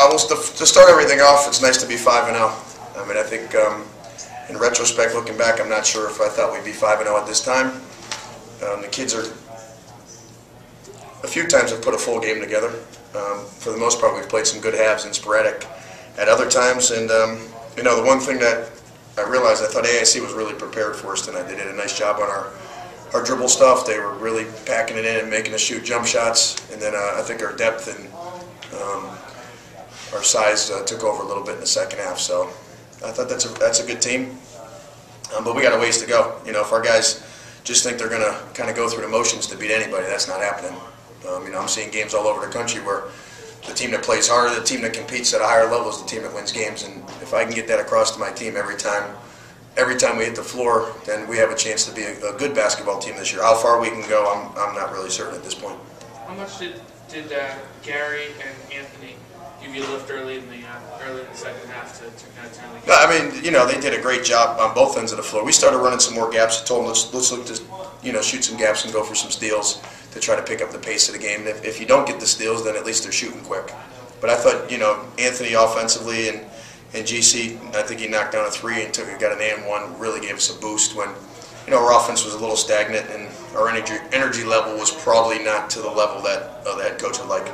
Well, to start everything off, it's nice to be 5-0. I mean, I think in retrospect, looking back, I'm not sure if I thought we'd be 5-0 at this time. The kids are, a few times have put a full game together. For the most part, we've played some good halves and sporadic at other times. And, you know, the one thing that I realized, I thought AIC was really prepared for us tonight. They did a nice job on our dribble stuff. They were really packing it in and making us shoot jump shots. And then I think our depth and our size took over a little bit in the second half. So I thought that's a good team. But we got a ways to go. You know, if our guys just think they're going to kind of go through the motions to beat anybody, that's not happening. You know, I'm seeing games all over the country where the team that plays harder, the team that competes at a higher level is the team that wins games. And if I can get that across to my team every time we hit the floor, then we have a chance to be a good basketball team this year. How far we can go, I'm not really certain at this point. How much did Gary and Anthony give you a lift early in the second half to kind of turn the game? I mean, you know, they did a great job on both ends of the floor. We started running some more gaps. I told them let's look to, you know, shoot some gaps and go for some steals to try to pick up the pace of the game. If you don't get the steals, then at least they're shooting quick. But I thought, you know, Anthony offensively and GC, I think he knocked down a three and got an and one, really gave us a boost when, you know, our offense was a little stagnant and our energy level was probably not to the level that the head coach would like.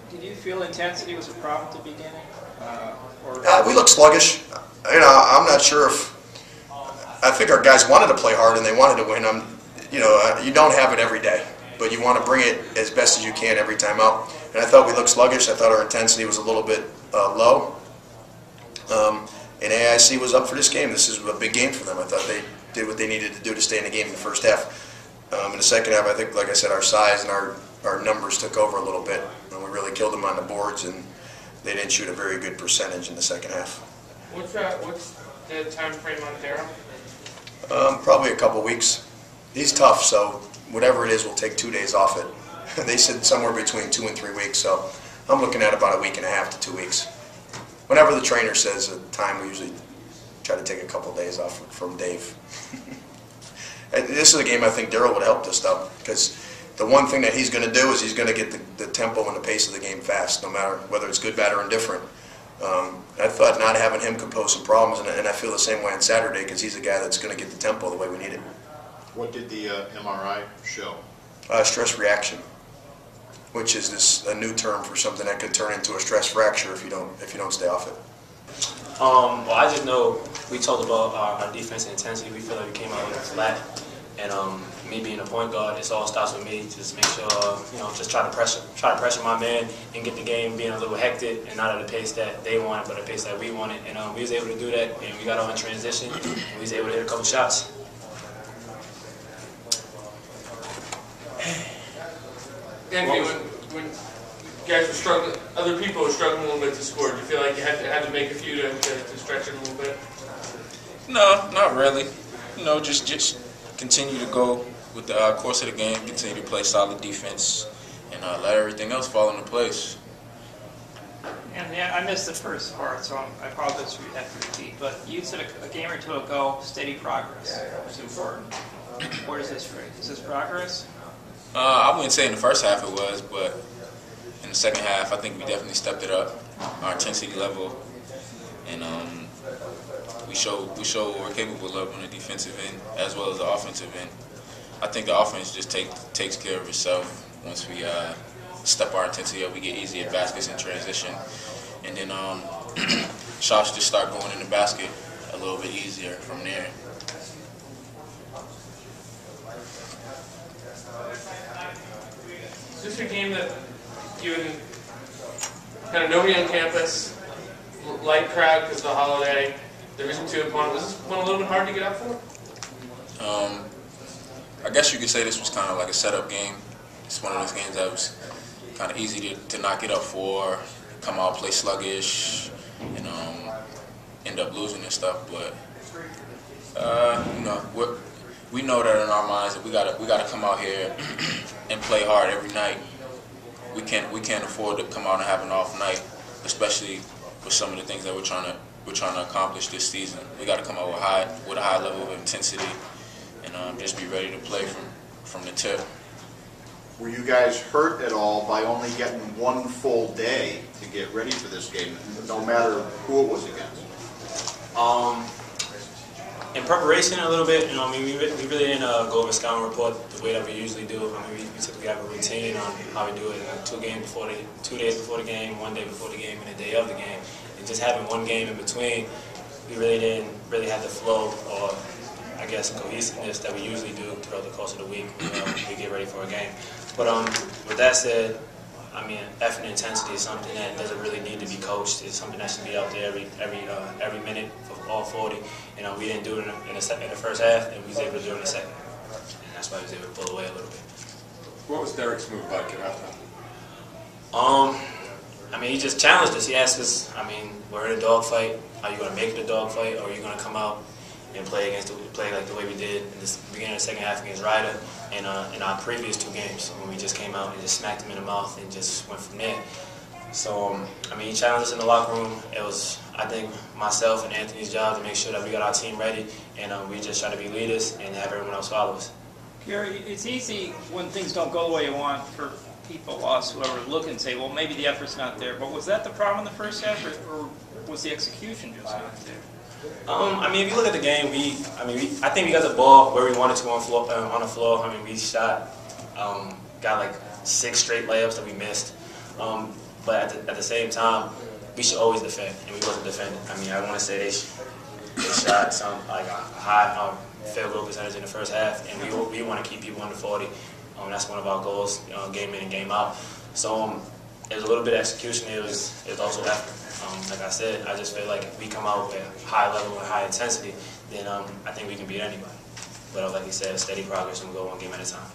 Did you feel intensity was a problem at the beginning? We looked sluggish. You know, I'm not sure if. I think our guys wanted to play hard and they wanted to win. You know, you don't have it every day, but you want to bring it as best as you can every time out. And I thought we looked sluggish. I thought our intensity was a little bit low. And AIC was up for this game. This is a big game for them. I thought they did what they needed to do to stay in the game in the first half. In the second half, I think, like I said, our size and our numbers took over a little bit. And we really killed them on the boards, and they didn't shoot a very good percentage in the second half. What's the time frame on Darryl? Probably a couple weeks. He's tough, so whatever it is, we'll take 2 days off it. They said somewhere between 2 and 3 weeks, so I'm looking at about a week and a half to 2 weeks. Whenever the trainer says a time, we usually try to take a couple days off from Dave. This is a game I think Darryl would help us, though, because the one thing that he's going to do is he's going to get the tempo and the pace of the game fast, no matter whether it's good, bad, or indifferent. I thought not having him could pose some problems, and I feel the same way on Saturday because he's a guy that's going to get the tempo the way we need it. What did the MRI show? Stress reaction, which is a new term for something that could turn into a stress fracture if you don't stay off it. Well, I just know we talked about our defense and intensity. We feel like we came out a little flat, and me being a point guard, it all starts with me. Just make sure, you know, just try to pressure my man and get the game being a little hectic and not at the pace that they wanted, but the pace that we wanted. And we was able to do that, and we got on in transition, and we was able to hit a couple shots. Anthony, when guys were struggling, other people were struggling a little bit to score, do you feel like you had to make a few to stretch it a little bit? No, not really. You know, just continue to go with the course of the game, continue to play solid defense, and let everything else fall into place. And yeah, I missed the first part, so I apologize for you having to repeat. But you said a game or two ago, steady progress was important. Where does this rate? Is this progress? I wouldn't say in the first half it was, but in the second half, I think we definitely stepped it up, our intensity level, and we showed what we're capable of on the defensive end as well as the offensive end. I think the offense just takes care of itself once we step our intensity up. We get easy at baskets in transition, and then shots just start going in the basket a little bit easier from there. Is this a game that you and kind of nobody on campus, light crowd because of the holiday, Division II opponent, was this one a little bit hard to get up for? I guess you could say this was kind of like a setup game. It's one of those games that was kind of easy to not get up for, come out, play sluggish, and end up losing and stuff. But you know, we know that in our minds that we gotta come out here and play hard every night. We can't afford to come out and have an off night, especially with some of the things that we're trying to accomplish this season. We got to come out with a high level of intensity and just be ready to play from the tip. Were you guys hurt at all by only getting one full day to get ready for this game, no matter who it was against? In preparation a little bit, I mean, we really didn't go over scouting report the way that we usually do. I mean, we typically have a routine on how we do it, like 2 days before the game, 1 day before the game, and a day of the game. And just having one game in between, we really didn't have the flow or, I guess, cohesiveness that we usually do throughout the course of the week when we get ready for a game. But with that said, I mean, effort and intensity is something that doesn't really need to be coached. It's something that should be out there every minute for all 40. We didn't do it in the first half, and we was able to do it in the second. And that's why we was able to pull away a little bit. What was Derek's move like at halftime? I mean, he just challenged us. He asked us, I mean, we're in a dogfight. Are you going to make it a dogfight, or are you going to come out and play like the way we did in the beginning of the second half against Ryder and in our previous 2 games when we just came out and just smacked him in the mouth and just went from there. So, I mean, he challenged us in the locker room. It was, I think, myself and Anthony's job to make sure that we got our team ready, and we just try to be leaders and have everyone else follow us. Gary, it's easy when things don't go the way you want for people, us, whoever, look and say, well, maybe the effort's not there. But was that the problem in the first half, or was the execution just not there? I mean, if you look at the game, I think we got the ball where we wanted to on the floor. I mean, we shot, got like 6 straight layups that we missed. But at the same time, we should always defend, and we wasn't defending. I mean, I want to say they shot a high field goal percentage in the first half, and we want to keep people under 40. That's one of our goals, game in and game out. So it was a little bit of execution. It was also effort. Like I said, I just feel like if we come out with high level and high intensity, then I think we can beat anybody. But like you said, steady progress, and we'll go one game at a time.